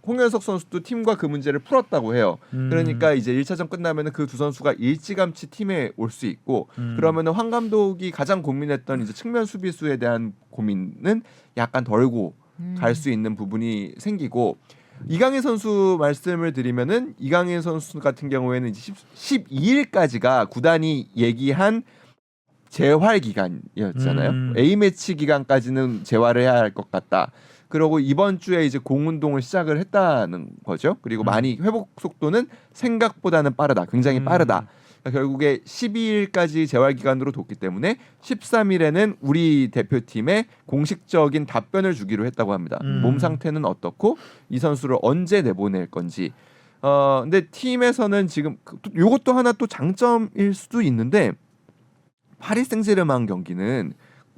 홍현석 선수도 팀과 그 문제를 풀었다고 해요. 그러니까 이제 1차전 끝나면은 그 두 선수가 일찌감치 팀에 올 수 있고 그러면은 황 감독이 가장 고민했던 이제 측면 수비수에 대한 고민은 약간 덜고 갈 수 있는 부분이 생기고 이강인 선수 말씀을 드리면은 이강인 선수 같은 경우에는 이제 12일까지가 구단이 얘기한 재활 기간이었잖아요. A 매치 기간까지는 재활을 해야 할 것 같다. 그리고 이번 주에 이제 공운동을 시작을 했다는 거죠. 그리고 많이 회복 속도는 생각보다는 빠르다. 굉장히 빠르다. 그러니까 결국에 12일까지 재활 기간으로 뒀기 때문에 13일에는 우리 대표팀에 공식적인 답변을 주기로 했다고 합니다. 몸 상태는 어떻고 이 선수를 언제 내보낼 건지. 근데 팀에서는 지금 요것도 하나 또 장점일 수도 있는데 파리 생제르맹 경기는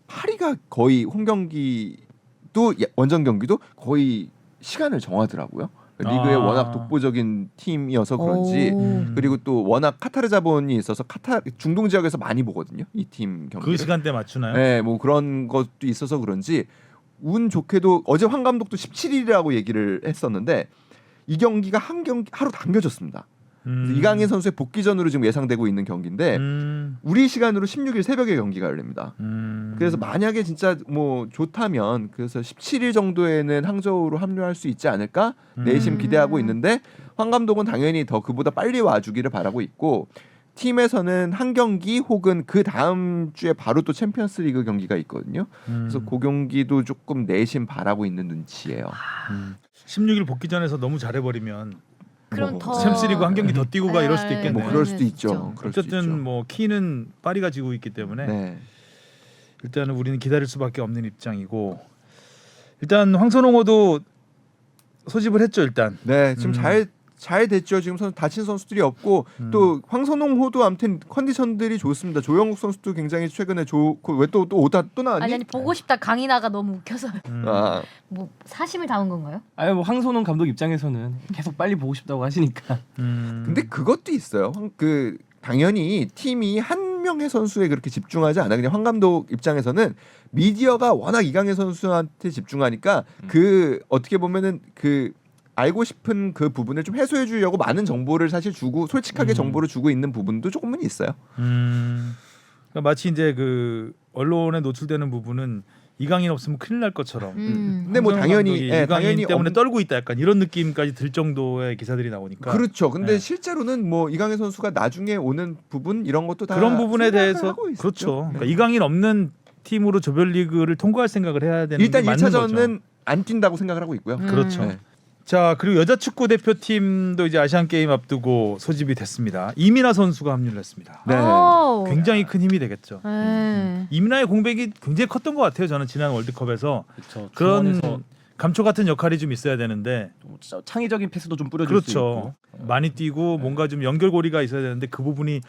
파리가 거의 홈 경기도 원정 경기도 거의 시간을 정하더라고요. 리그에 워낙 독보적인 팀이어서 그런지 그리고 또 워낙 카타르 자본이 있어서 중동 지역에서 많이 보거든요. 이 팀 경기. 그 시간대 맞추나요? 네, 뭐 그런 것도 있어서 그런지 운 좋게도 어제 황 감독도 17일이라고 얘기를 했었는데 이 경기가 한 경기 하루 당겨졌습니다. 그래서 이강인 선수의 복귀전으로 지금 예상되고 있는 경기인데 우리 시간으로 16일 새벽에 경기가 열립니다. 그래서 만약에 진짜 뭐 좋다면 그래서 17일 정도에는 항저우로 합류할 수 있지 않을까 내심 기대하고 있는데 황 감독은 당연히 더 그보다 빨리 와주기를 바라고 있고 팀에서는 한 경기 혹은 그 다음 주에 바로 또 챔피언스리그 경기가 있거든요. 그래서 그 경기도 조금 내심 바라고 있는 눈치예요. 16일 복귀전에서 너무 잘해버리면 그럼 더 챔스리그 한 경기 더 뛰고 가 이럴 수도 있겠네요. 뭐 그럴 수도 있죠. 진짜. 그럴 수도 있죠. 어쨌든 뭐 키는 파리가 지고 있기 때문에 네. 일단은 우리는 기다릴 수밖에 없는 입장이고 일단 황선홍호도 소집을 했죠 일단. 네, 지금 잘 됐죠. 지금 다친 선수들이 없고 또 황선홍호도 아무튼 컨디션들이 좋습니다. 조영욱 선수도 굉장히 최근에 좋고 왜 또 오다 또 나왔니? 아니 보고 싶다 강인아가 너무 웃겨서 아, 뭐 사심을 담은 건가요? 아니 뭐 황선홍 감독 입장에서는 계속 빨리 보고 싶다고 하시니까. 근데 그것도 있어요. 그 당연히 팀이 한 명의 선수에 그렇게 집중하지 않아. 그냥 황 감독 입장에서는 미디어가 워낙 이강인 선수한테 집중하니까 그 어떻게 보면은 그 알고 싶은 그 부분을 좀 해소해 주려고 많은 정보를 사실 주고 솔직하게 정보를 주고 있는 부분도 조금은 있어요. 그러니까 마치 이제 그 언론에 노출되는 부분은 이강인 없으면 큰일 날 것처럼. 근데 뭐 황선홍 당연히 감독이 예, 이강인 당연히 때문에 떨고 있다 약간 이런 느낌까지 들 정도의 기사들이 나오니까. 그렇죠. 근데 네. 실제로는 뭐 이강인 선수가 나중에 오는 부분 이런 것도 다 그런 부분에 생각을 대해서 하고 있었죠. 그렇죠. 그러니까 네. 이강인 없는 팀으로 조별리그를 통과할 생각을 해야 되는 일단 게 맞는 1차전은 거죠. 안 뛴다고 생각을 하고 있고요. 그렇죠. 네. 자 그리고 여자 축구 대표팀도 이제 아시안 게임 앞두고 소집이 됐습니다. 이민아 선수가 합류를 했습니다. 네. 오. 굉장히 큰 힘이 되겠죠. 네. 이민아의 공백이 굉장히 컸던 것 같아요. 저는 지난 월드컵에서 그렇죠. 그런 중원에서 감초 같은 역할이 좀 있어야 되는데 또 진짜 창의적인 패스도 좀 뿌려줄 수 그렇죠. 있고. 많이 뛰고 뭔가 좀 연결고리가 있어야 되는데 그 부분이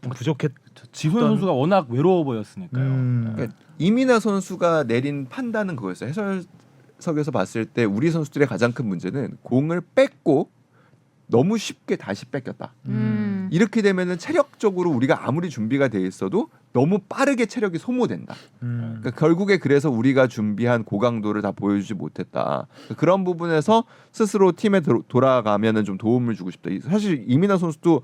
좀 부족했. 지소연 선수가 워낙 외로워 보였으니까요. 그러니까 이민아 선수가 내린 판단은 그거였어요. 해설석에서 봤을 때 우리 선수들의 가장 큰 문제는 공을 뺏고 너무 쉽게 다시 뺏겼다. 이렇게 되면은 체력적으로 우리가 아무리 준비가 돼 있어도 너무 빠르게 체력이 소모된다. 그러니까 결국에 그래서 우리가 준비한 고강도를 다 보여주지 못했다. 그런 부분에서 스스로 팀에 돌아가면은 좀 도움을 주고 싶다. 사실 이민아 선수도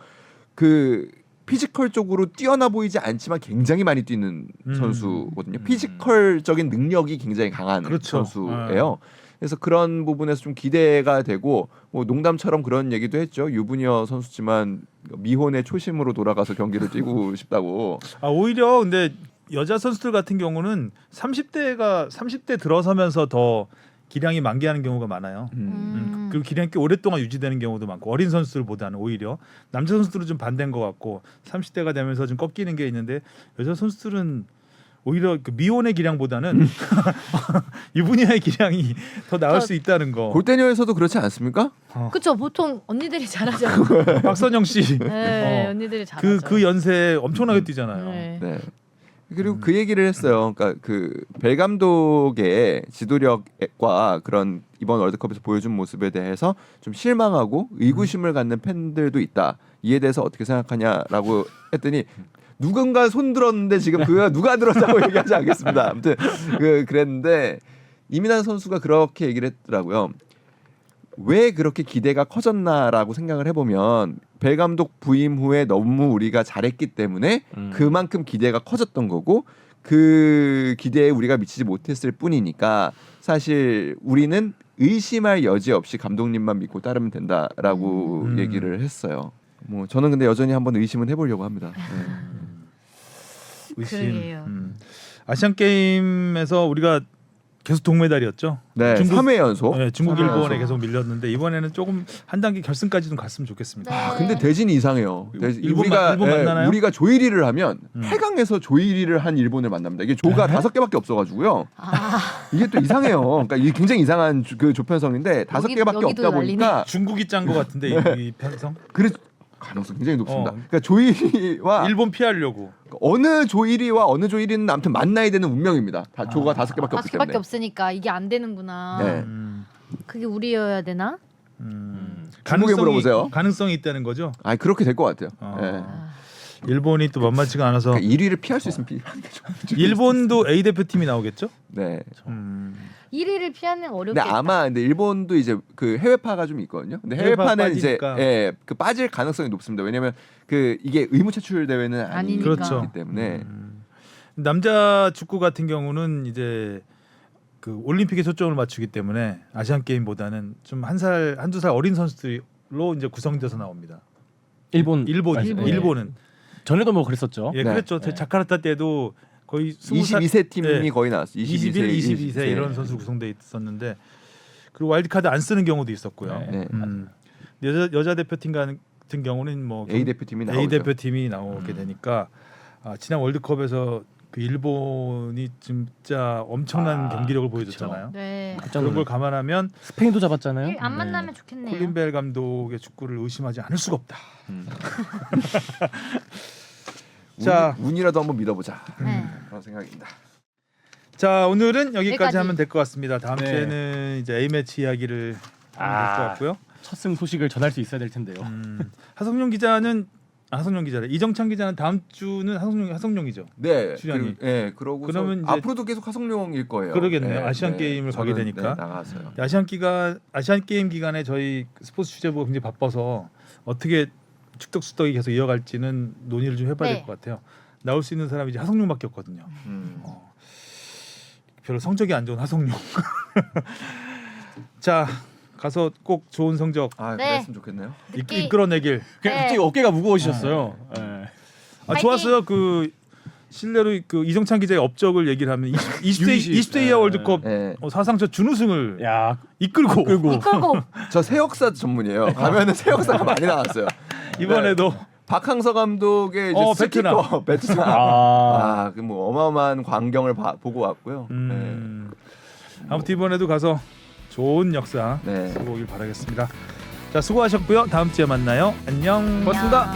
그 피지컬적으로 뛰어나 보이지 않지만 굉장히 많이 뛰는 선수거든요. 피지컬적인 능력이 굉장히 강한 그렇죠. 선수예요. 그래서 그런 부분에서 좀 기대가 되고 뭐 농담처럼 그런 얘기도 했죠. 유부녀 선수지만 미혼의 초심으로 돌아가서 경기를 뛰고 싶다고. 아 오히려 근데 여자 선수들 같은 경우는 30대 들어서면서 더 기량이 만개하는 경우가 많아요. 그리고 기량이 꽤 오랫동안 유지되는 경우도 많고 어린 선수들보다는 오히려 남자 선수들은 좀 반대인 것 같고 30대가 되면서 좀 꺾이는 게 있는데 여자 선수들은 오히려 그 미혼의 기량보다는 유부녀의 기량이 더 나을 수 있다는 거. 골대녀에서도 그렇지 않습니까? 그쵸 보통 언니들이 잘하죠. 박선영 씨. 네, 언니들이 잘하죠. 그 연세 엄청나게 뛰잖아요. 네. 네. 그리고 그 얘기를 했어요. 그러니까 그 벨 감독의 지도력과 그런 이번 월드컵에서 보여준 모습에 대해서 좀 실망하고 의구심을 갖는 팬들도 있다. 이에 대해서 어떻게 생각하냐라고 했더니 누군가 손 들었는데 지금 그가 누가 들었다고 얘기하지 않겠습니다. 아무튼 그랬는데 이민환 선수가 그렇게 얘기를 했더라고요. 왜 그렇게 기대가 커졌나라고 생각을 해보면 벨 감독 부임 후에 너무 우리가 잘했기 때문에 그만큼 기대가 커졌던 거고 그 기대에 우리가 미치지 못했을 뿐이니까 사실 우리는 의심할 여지 없이 감독님만 믿고 따르면 된다라고 얘기를 했어요. 뭐 저는 근데 여전히 한번 의심은 해보려고 합니다. 네. 의심. 그러게요. 아시안 게임에서 우리가 계속 동메달이었죠. 네, 중국- 3회 연속. 네, 중국, 3회 일본에 연속. 계속 밀렸는데 이번에는 조금 한 단계 결승까지 좀 갔으면 좋겠습니다. 네. 아, 근데 대진이 이상해요. 일본 만나나요? 우리가 조일이를 하면 음. 8강에서 조일이를 한 일본을 만납니다. 이게 조가 5개밖에 없어가지고요. 아, 이게 또 이상해요. 그러니까 이게 굉장히 이상한 그 조편성인데 5개밖에 여기도 없다 보니까 중국이 짠 것 같은데 이 편성. 그래 가능성 굉장히 높습니다. 어. 그러니까 조일이와 일본 피하려고. 어느 조일이와 어느 조일이는 아무튼 만나야 되는 운명입니다. 다 조가 5개밖에 없기 다섯 때문에. 개밖에 없으니까 이게 안 되는구나. 네. 그게 우리여야 되나? 중국에 물어보세요. 가능성이 있다는 거죠. 아 그렇게 될 것 같아요. 어. 네. 아, 일본이 또 만만치가 않아서 그러니까 1위를 피할 수 있으면 피하는 게 좋죠. 일본도 A 대표팀이 나오겠죠. 네. 1위를 피하는 근데 어렵겠다. 아마 근데 일본도 이제 그 해외파가 좀 있거든요. 근데 해외파 해외파는 이제 빠지니까. 예, 그 빠질 가능성이 높습니다. 왜냐면 그 이게 의무 차출 대회는 아니기 그렇죠. 때문에 남자 축구 같은 경우는 이제 그 올림픽에 초점을 맞추기 때문에 아시안 게임보다는 좀 한두 살 어린 선수들로 이제 구성돼서 나옵니다. 일본 일본은 전에도 뭐 그랬었죠. 예, 네. 그랬죠. 네. 자카르타 때도 거의 20살 22세 팀이 네. 거의 나왔어요. 21, 22세 이런 선수 구성돼 있었는데 그리고 와일드카드 안 쓰는 경우도 있었고요. 네. 여자 대표팀 같은 경우는 뭐 A 대표팀이 나오죠. A 대표팀이 나오게 되니까 지난 월드컵에서 그 일본이 진짜 엄청난 경기력을 보여줬잖아요. 네. 그런 걸 감안하면 스페인도 잡았잖아요. 안 만나면 좋겠네요. 콜린 벨 감독의 축구를 의심하지 않을 수가 없다. 자, 운이라도 한번 믿어보자. 네. 그런 생각입니다. 자 오늘은 여기까지 여기까지. 하면 될 것 같습니다. 다음 네. 주에는 이제 A 매치 이야기를 하면 될 것 같고요. 첫승 소식을 전할 수 있어야 될 텐데요. 하성룡 기자는 하성룡 기자래. 이정찬 기자는 다음 주는 하성룡이죠. 네, 출연이. 그러고 그러면 이제 앞으로도 계속 하성룡일 거예요. 그러겠네요. 아시안 게임을 가게 저는, 되니까. 네, 나가서요. 아시안 게임 기간에 저희 스포츠 취재부가 굉장히 바빠서 어떻게 축덕수덕이 계속 이어갈지는 논의를 좀 해봐야 네. 될 것 같아요. 나올 수 있는 사람이 이제 하성룡밖에 없거든요. 별로 성적이 안 좋은 하성룡. 자 가서 꼭 좋은 성적 아, 네. 그랬으면 좋겠네요. 느끼- 이끌어내길. 그냥 네. 갑자기 어깨가 무거워지셨어요. 네. 아 좋았어요. 그 실내로 그 이정찬 기자의 업적을 얘기를 하면 20대 이하 월드컵 네. 사상 첫 준우승을 야 이끌고 이끌고 저 새역사 전문이에요. 가면은 새역사가 많이 나왔어요. 이번에도 박항서 감독의 이제 베트남. 스키퍼 베트남. 아. 그 뭐 어마어마한 광경을 보고 왔고요. 아무튼 이번에도 가서 좋은 역사 네. 보길 바라겠습니다. 자 수고하셨고요. 다음 주에 만나요. 안녕. 고맙습니다.